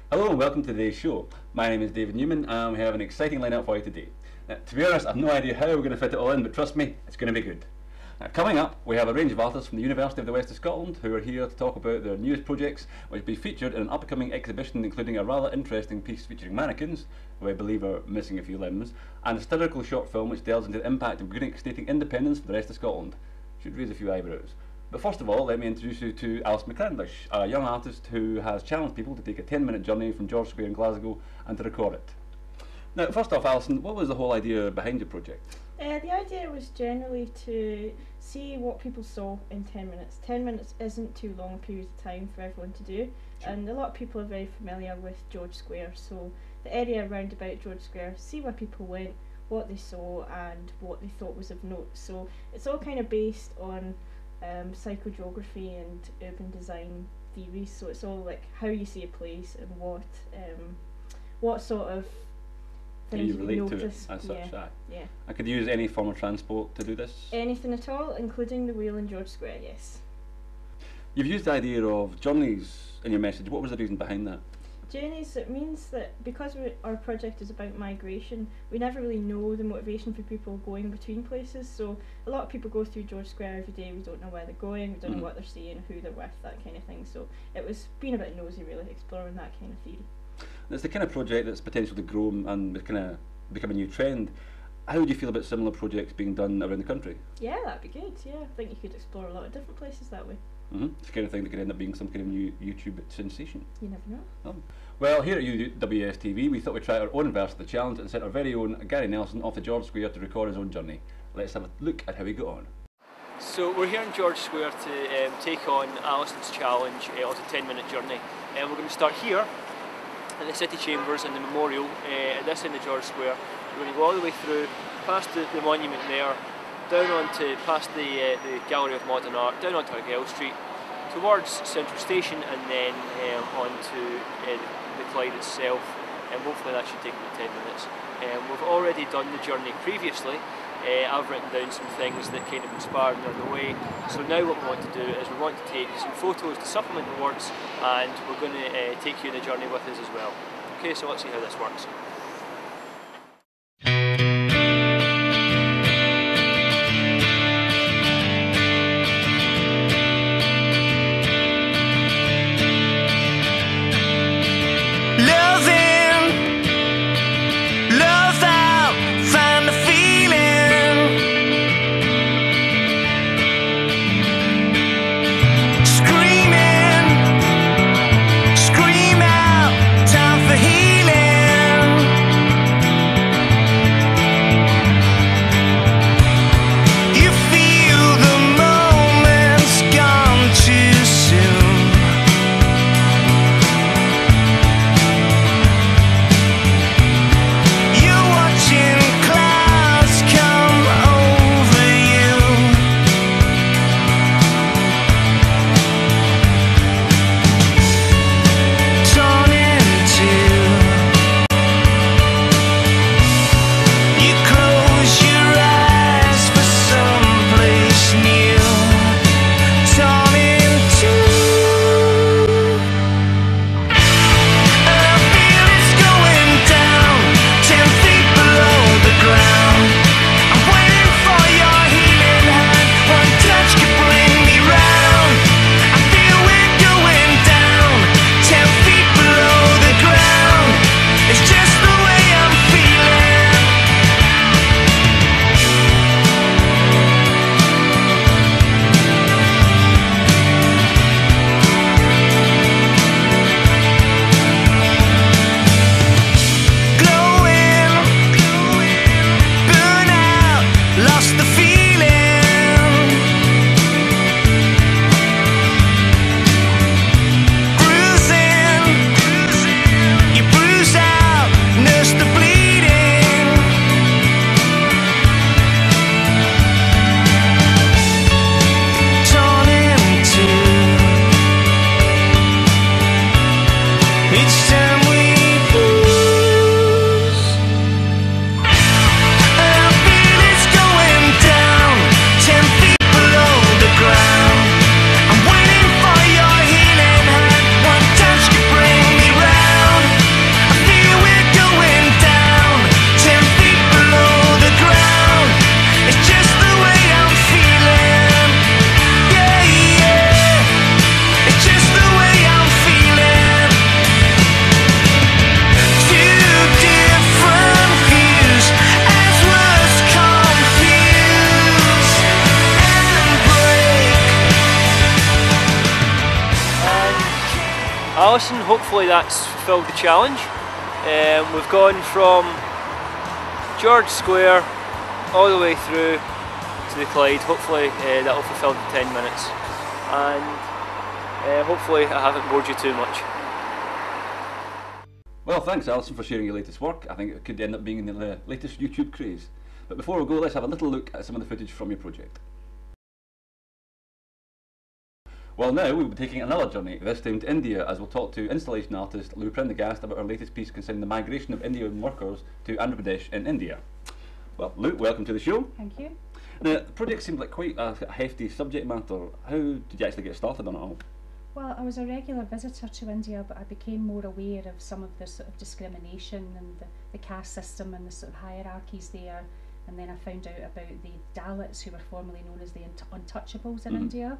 Hello and welcome to today's show. My name is David Newman and we have an exciting lineup for you today. Now, to be honest, I have no idea how we're going to fit it all in, but trust me, it's going to be good. Now, coming up, we have a range of artists from the University of the West of Scotland who are here to talk about their newest projects, which will be featured in an upcoming exhibition including a rather interesting piece featuring mannequins, who I believe are missing a few limbs, and a satirical short film which delves into the impact of Greek stating independence for the rest of Scotland. Should raise a few eyebrows. But first of all, let me introduce you to Alison McCandlish, a young artist who has challenged people to take a 10-minute journey from George Square in Glasgow and to record it. Now, first off, Alison, what was the whole idea behind your project? The idea was generally to see what people saw in 10 minutes. 10 minutes isn't too long a period of time for everyone to do, sure. And a lot of people are very familiar with George Square, so the area around about George Square, see where people went, what they saw and what they thought was of note. So it's all kind of based on psychogeography and urban design theories, so it's all like how you see a place and what sort of things you relate notice. To it as such. Yeah. I could use any form of transport to do this? Anything at all, including the wheel in George Square, yes. You've used the idea of journeys in your message. What was the reason behind that? Journeys, it means that because our project is about migration, we never really know the motivation for people going between places. So a lot of people go through George Square every day, we don't know where they're going, we don't know what they're seeing, who they're with, that kind of thing. So it was being a bit nosy really, exploring that kind of theory. It's the kind of project that's potential to grow and kind of become a new trend. How would you feel about similar projects being done around the country? Yeah, that'd be good, yeah. I think you could explore a lot of different places that way. It's the kind of thing that could end up being some kind of new YouTube sensation. You never know. Oh. Well, here at Uws Tv, we thought we'd try our own version of the challenge and sent our very own Gary Nelson off to George Square to record his own journey. Let's have a look at how he got on. So we're here in George Square to take on Alison's challenge of the 10-minute journey. And we're going to start here in the City Chambers and the Memorial at this end of George Square. We're going to go all the way through, past the monument there, down onto past the Gallery of Modern Art, down onto Argyle Street, towards Central Station, and then onto the Clyde itself, and hopefully that should take about 10 minutes. We've already done the journey previously. I've written down some things that kind of inspired me on the way, so now what we want to do is we want to take some photos to supplement the words, and we're going to take you on the journey with us as well. Okay, so let's see how this works. One touch could bring me round. Alison, hopefully that's fulfilled the challenge. We've gone from George Square all the way through to the Clyde. Hopefully that will fulfil the 10 minutes, and hopefully I haven't bored you too much. Well, thanks Alison for sharing your latest work. I think it could end up being in the latest YouTube craze. But before we go, let's have a little look at some of the footage from your project. Well, now we'll be taking another journey, this time to India, as we'll talk to installation artist Lou Prendergast about our latest piece concerning the migration of Indian workers to Andhra Pradesh in India. Well, Lou, welcome to the show. Thank you. Now, the project seemed like quite a hefty subject matter. How did you actually get started on it all? Well, I was a regular visitor to India, but I became more aware of some of the sort of discrimination and the caste system and the sort of hierarchies there. And then I found out about the Dalits, who were formerly known as the untouchables in India.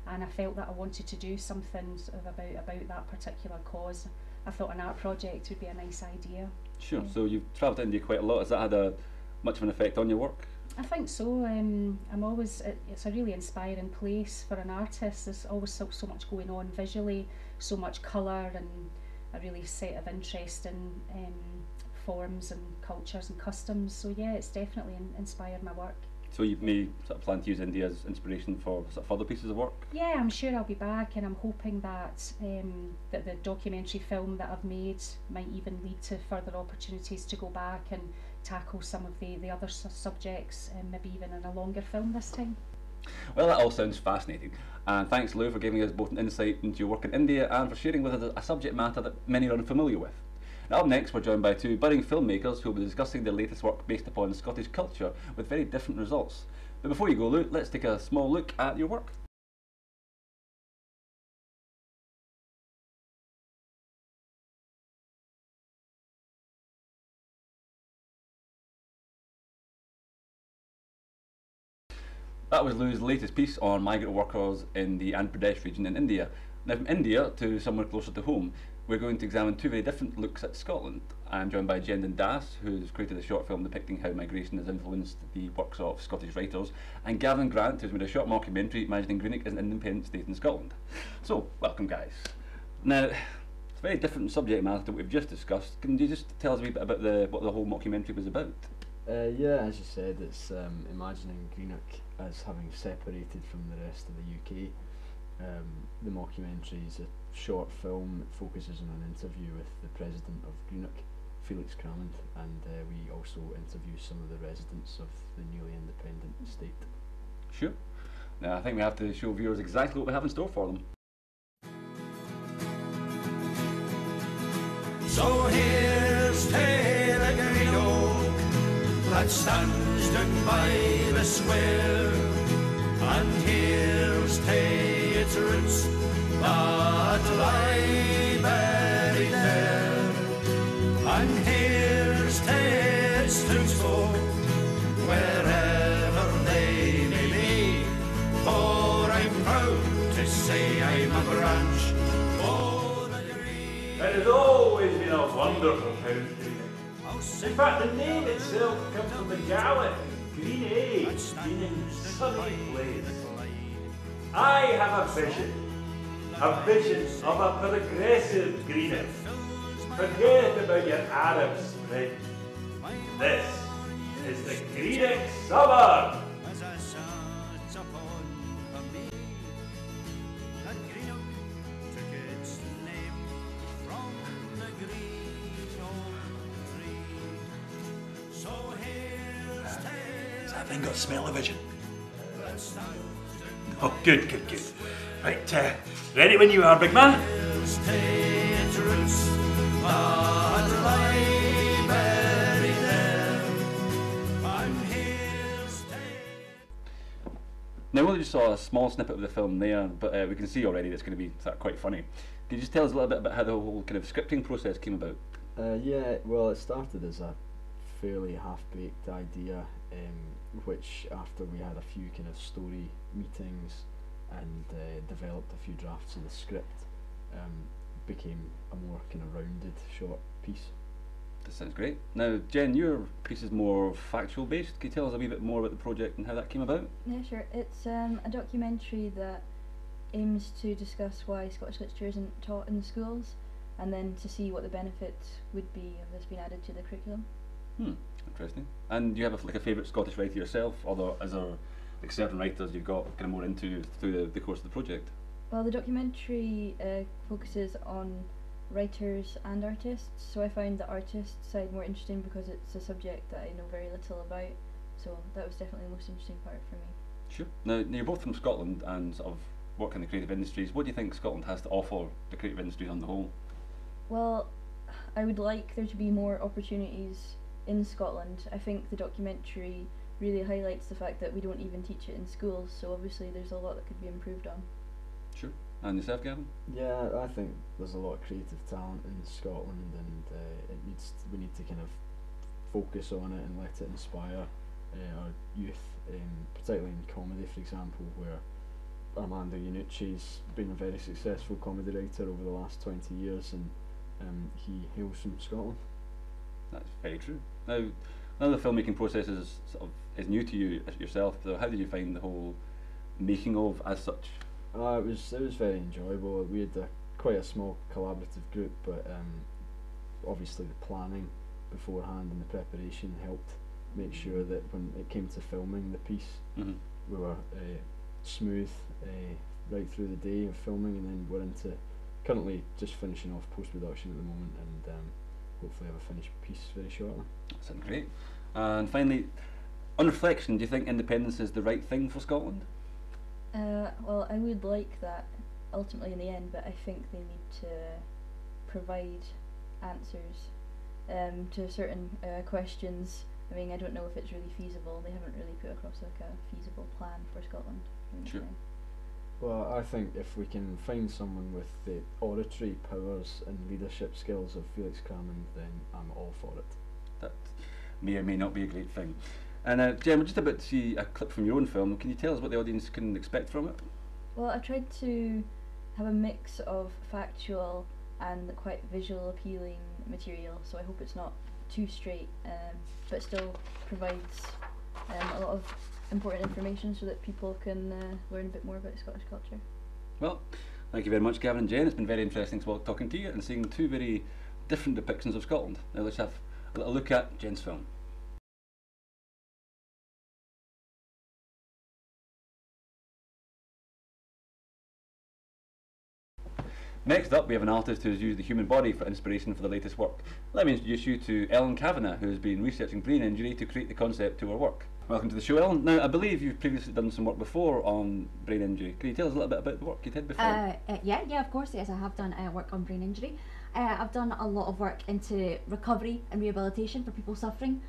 And I felt that I wanted to do something sort of about that particular cause. I thought an art project would be a nice idea. Sure, Yeah. so you've travelled to India quite a lot. Has that had much of an effect on your work? I think so. It's a really inspiring place for an artist. There's always so much going on visually, so much colour, and a really set of interesting forms and cultures and customs. So yeah, it's definitely inspired my work. So you may sort of plan to use India as inspiration for sort of further pieces of work? Yeah, I'm sure I'll be back, and I'm hoping that that the documentary film that I've made might even lead to further opportunities to go back and tackle some of the other subjects, and maybe even in a longer film this time. Well, that all sounds fascinating, and thanks Lou for giving us both an insight into your work in India and for sharing with us a subject matter that many are unfamiliar with. Now, up next we're joined by two budding filmmakers who will be discussing their latest work based upon Scottish culture with very different results. But before you go, Lou, let's take a small look at your work. That was Lou's latest piece on migrant workers in the Andhra Pradesh region in India. Now, from India to somewhere closer to home, we're going to examine two very different looks at Scotland. I'm joined by Jendon Das, who's created a short film depicting how migration has influenced the works of Scottish writers, and Gavin Grant, who's made a short mockumentary imagining Greenock as an independent state in Scotland. So, welcome guys. Now, it's a very different subject matter to what we've just discussed. Can you just tell us a wee bit about what the whole mockumentary was about? Yeah, as you said, it's imagining Greenock as having separated from the rest of the UK. The mockumentary is a short film. It focuses on an interview with the president of Greenock, Felix Cramond, and we also interview some of the residents of the newly independent state. Sure. Now I think we have to show viewers exactly what we have in store for them. So here's tale of Greenock that stands down by the square, and here's tale its roots that lie buried there, and here's tale its townsfolk wherever they may be, for I'm proud to say I'm a branch for the Green. It has always been a wonderful town, Greenock. In fact, the name itself comes from the Gaelic, green age, meaning sunny place. I have a vision of a progressive Greenock. Forget about your Arab Spring. This is the Greenock suburb. As I sat upon her knee, that Greenock took its name from the green old tree. So here's Has that thing got smell-o-vision? Oh, good. Right, ready when you are, big man. tale's its roots that lie buried there, and here's tale. Now, we just saw a small snippet of the film there, but we can see already that it's going to be quite funny. Can you just tell us a little bit about how the whole kind of scripting process came about? Yeah, well, it started as a fairly half-baked idea, which after we had a few kind of story meetings and developed a few drafts of the script, became a more kind of rounded short piece. That sounds great. Now, Jen, your piece is more factual based. Can you tell us a wee bit more about the project and how that came about? Yeah, sure. It's a documentary that aims to discuss why Scottish literature isn't taught in schools, and then to see what the benefits would be of this being added to the curriculum. Interesting. And do you have like a favourite Scottish writer yourself, or is there like certain writers you've got kind of more into through the course of the project? Well, the documentary focuses on writers and artists, so I find the artist side more interesting because it's a subject that I know very little about, so that was definitely the most interesting part for me. Sure. Now you're both from Scotland and sort of work in the creative industries. What do you think Scotland has to offer the creative industries on the whole? Well, I would like there to be more opportunities in Scotland. I think the documentary really highlights the fact that we don't even teach it in schools, so obviously there's a lot that could be improved on. Sure. And yourself, Gavin? Yeah, I think there's a lot of creative talent in Scotland, and we need to kind of focus on it and let it inspire our youth, particularly in comedy, for example, where Armando Iannucci's been a very successful comedy writer over the last 20 years, and he hails from Scotland. That's very true. Now, none of the filmmaking process is new to you yourself, so how did you find the whole making of as such? It was very enjoyable. We had quite a small collaborative group, but obviously the planning beforehand and the preparation helped make sure that when it came to filming the piece, we were smooth right through the day of filming, and then we're into currently just finishing off post-production at the moment, and hopefully have a finished piece very shortly. That sounds great. And finally, on reflection, do you think independence is the right thing for Scotland? Well, I would like that ultimately in the end, but I think they need to provide answers to certain questions. I mean, I don't know if it's really feasible. They haven't really put across like a feasible plan for Scotland. Sure. Well, I think if we can find someone with the oratory powers and leadership skills of Felix Crammond, then I'm all for it. That may or may not be a great thing. And Jem, we're just about to see a clip from your own film. Can you tell us what the audience can expect from it? Well, I tried to have a mix of factual and quite visual appealing material, so I hope it's not too straight, but still provides a lot of important information so that people can learn a bit more about Scottish culture. Well, thank you very much, Gavin and Jen. It's been very interesting talking to you and seeing two very different depictions of Scotland. Now let's have a little look at Jen's film. Next up, we have an artist who has used the human body for inspiration for the latest work. Let me introduce you to Ellen Kavanagh, who has been researching brain injury to create the concept to her work. Welcome to the show, Ellen. Now, I believe you've previously done some work before on brain injury. Can you tell us a little bit about the work you did before? Yeah, of course, yes, I have done work on brain injury. I've done a lot of work into recovery and rehabilitation for people suffering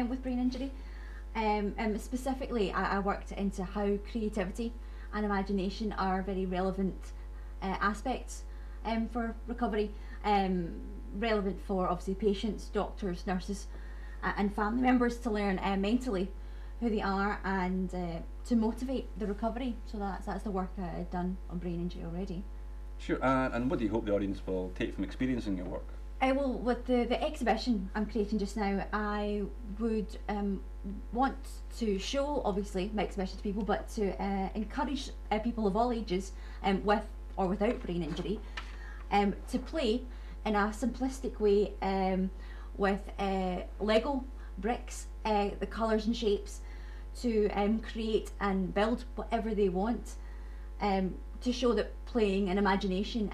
with brain injury. Specifically, I worked into how creativity and imagination are very relevant aspects for recovery, relevant for obviously patients, doctors, nurses and family members to learn mentally who they are and to motivate the recovery. So that's the work I've done on brain injury already. Sure, and what do you hope the audience will take from experiencing your work? Well, with the exhibition I'm creating just now, I would want to show obviously my exhibition to people, but to encourage people of all ages with or without brain injury to play in a simplistic way with Lego bricks, the colours and shapes, to create and build whatever they want, to show that playing and imagination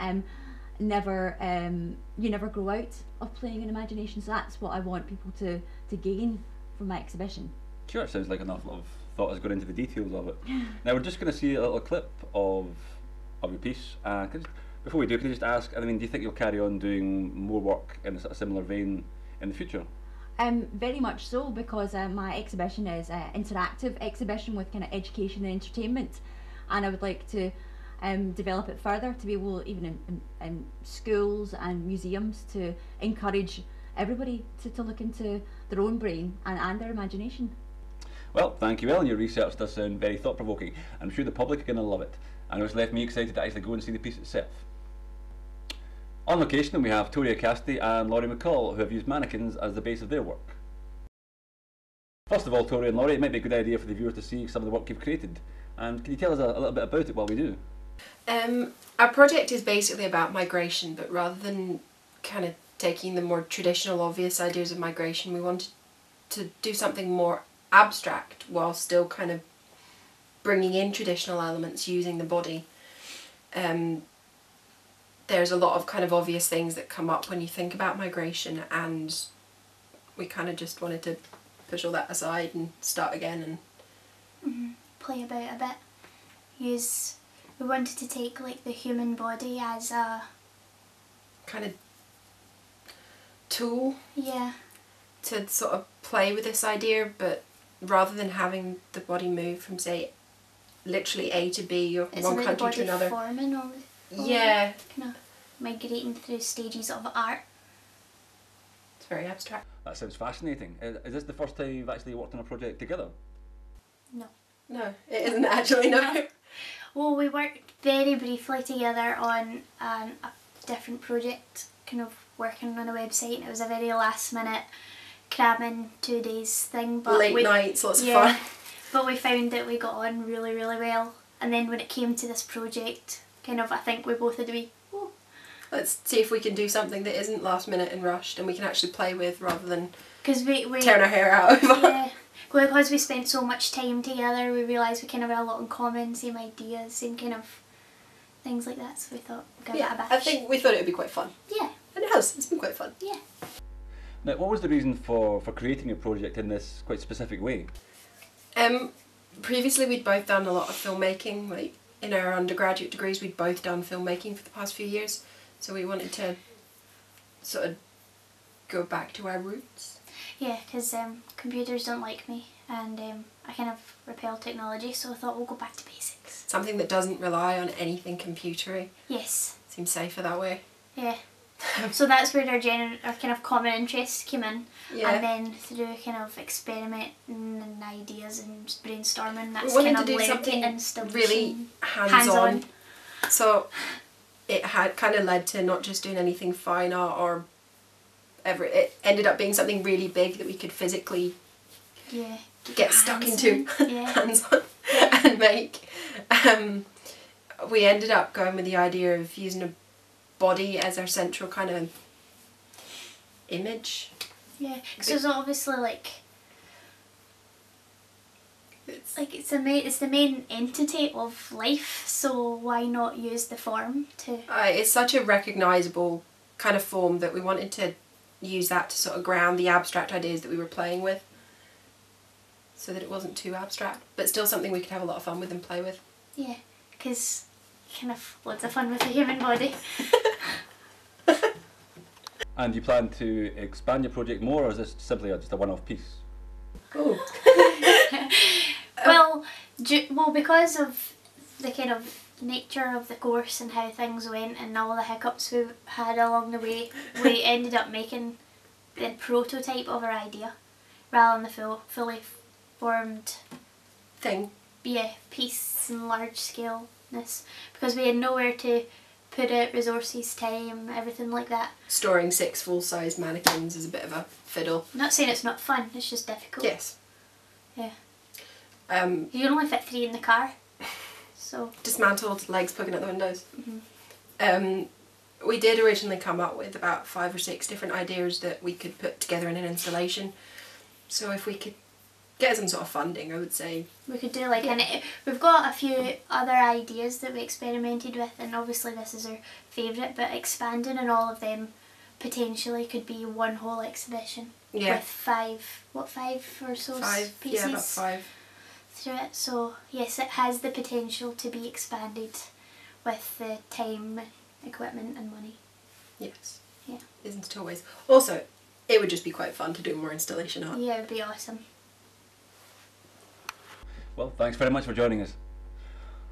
you never grow out of playing and imagination. So that's what I want people to gain from my exhibition. Sure, sounds like an awful lot of thought has gone into the details of it. Now we're just going to see a little clip of your piece. Before we do, can I just ask, do you think you'll carry on doing more work in a sort of similar vein in the future? Very much so, because my exhibition is an interactive exhibition with kind of education and entertainment, and I would like to develop it further to be able, even in schools and museums, to encourage everybody to look into their own brain and their imagination. Well, thank you, Ellen. Your research does sound very thought-provoking. I'm sure the public are going to love it, and it's left me excited to actually go and see the piece itself. On location we have Toria Cassidy and Laurie McCall, who have used mannequins as the base of their work. First of all, Toria and Laurie, it might be a good idea for the viewer to see some of the work you've created. And can you tell us a little bit about it while we do? Our project is basically about migration, but rather than kind of taking the more traditional, obvious ideas of migration, we wanted to do something more abstract while still kind of bringing in traditional elements using the body. There's a lot of kind of obvious things that come up when you think about migration, and we kind of just wanted to push all that aside and start again and play about a bit. We wanted to take like the human body as a kind of tool to sort of play with this idea, but rather than having the body move from, say, literally A to B or it's one about country the to body another. Forming all yeah. Kind of migrating through stages of art. It's very abstract. That sounds fascinating. Is this the first time you've actually worked on a project together? No. No, it isn't actually, no. Well, we worked very briefly together on a different project, kind of working on a website, and it was a very last minute cramming 2 days thing. But Late nights, lots of fun. But we found that we got on really, really well. And then when it came to this project, kind of, I think we both had to be, let's see if we can do something that isn't last minute and rushed and we can actually play with rather than we tearing our hair out over. Yeah, because we spent so much time together, we realised we kind of had a lot in common, same ideas, same kind of things like that, so we thought we'd give it a bash. I think we thought it would be quite fun. Yeah. And it has, it's been quite fun. Yeah. Now, what was the reason for creating a project in this quite specific way? Previously we'd both done a lot of filmmaking, like in our undergraduate degrees we'd both done filmmaking for the past few years, so we wanted to sort of go back to our roots. Yeah, because computers don't like me, and I kind of repel technology, so I thought we'll go back to basics. Something that doesn't rely on anything computery. Yes. Seems safer that way. Yeah. So that's where our kind of common interests came in, and then through kind of experimenting and ideas and brainstorming, that's we wanted kind of to do led something to installation. really hands-on. So it had kind of led to not just doing anything fine art or ever. It ended up being something really big that we could physically get stuck into, hands-on, and make. We ended up going with the idea of using a body as our central kind of image. Yeah, because obviously it's the main entity of life, so why not use the form to... It's such a recognisable kind of form that we wanted to use that to sort of ground the abstract ideas that we were playing with, so that it wasn't too abstract, but still something we could have a lot of fun with and play with. Yeah, because kind of loads of fun with the human body. And you plan to expand your project more, or is this simply just a one-off piece? Oh. Well, because of the kind of nature of the course and how things went and all the hiccups we had along the way, we ended up making the prototype of our idea rather than the fully formed thing. Yeah, piece and large scale-ness, because we had nowhere to put it, resources, time, everything like that. Storing 6 full-size mannequins is a bit of a fiddle. I'm not saying it's not fun, it's just difficult. Yes. Yeah. You can only fit 3 in the car, so... Dismantled, legs poking out the windows. We did originally come up with about 5 or 6 different ideas that we could put together in an installation. So if we could get some sort of funding, I would say. We could do like we've got a few other ideas that we experimented with, and obviously this is our favourite, but expanding on all of them potentially could be one whole exhibition with 5 or so pieces about 5 through it. So yes, it has the potential to be expanded with the time, equipment and money. Yes. Yeah. Isn't it always? Also, it would just be quite fun to do more installation art. Yeah, it would be awesome. Well, thanks very much for joining us.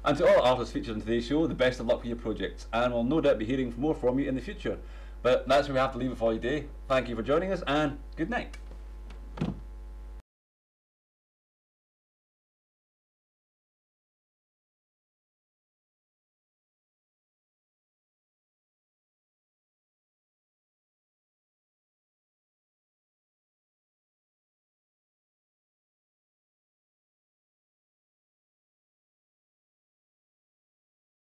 And to all artists featured in today's show, the best of luck with your projects, and we'll no doubt be hearing more from you in the future. But that's where we have to leave it for you today. Thank you for joining us, and good night.